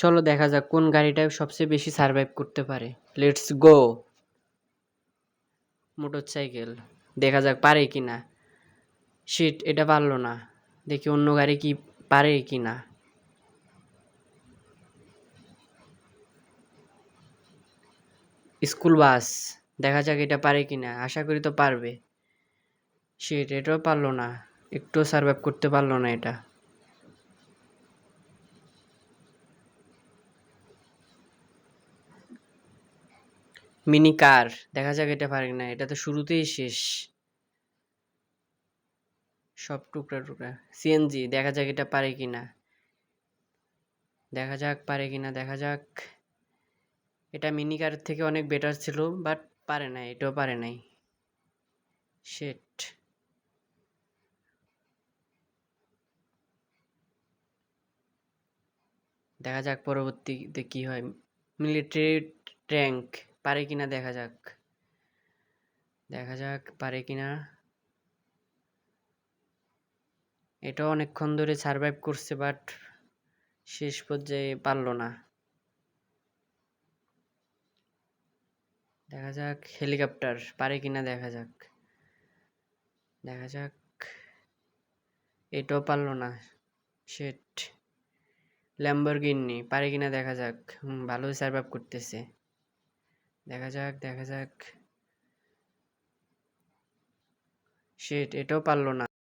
চলো দেখা যাক কোন গাড়িটা সবচেয়ে বেশি সার্ভাইভ করতে পারে। Let's go. মোটরসাইকেল, দেখা যাক পারে কিনা। শিট, এটা পারলো না। দেখি অন্য গাড়ি কি পারে কিনা। স্কুল বাস, দেখা যাক এটা পারে কিনা। আশা করি তো পারবে। শিট, এটাও পারলো না। একটু সার্ভাইভ করতে পারলো না এটা। মিনি কার, দেখা যাক এটা পারে কিনা। এটা তো শুরুতেই শেষ, সব টুকরা টুকরা। সিএনজি, দেখা যাক এটা পারে কিনা। দেখা যাক পারে কিনা, দেখা যাক। এটা মিনি কার থেকে অনেক বেটার ছিল, বাট পারে নাই, এটাও পারে নাই। শিট। দেখা যাক পরবর্তীতে কি হয়। মিলিটারি ট্যাঙ্ক, পারে কিনা দেখা যাক। দেখা যাক পারে কিনা। এটাও অনেকক্ষণ ধরে সার্ভাইভ করছে, বাট শেষ পর্যায়ে পারলো না। দেখা যাক হেলিকপ্টার, পারে কিনা দেখা যাক। দেখা যাক, এটাও পারলো না। শিট। ল্যাম্বরগিনি, পারে কিনা দেখা যাক। ভালোই সার্ভাইভ করতেছে। দেখা যাক, দেখা যাক। শিট, এটাও পারলো না।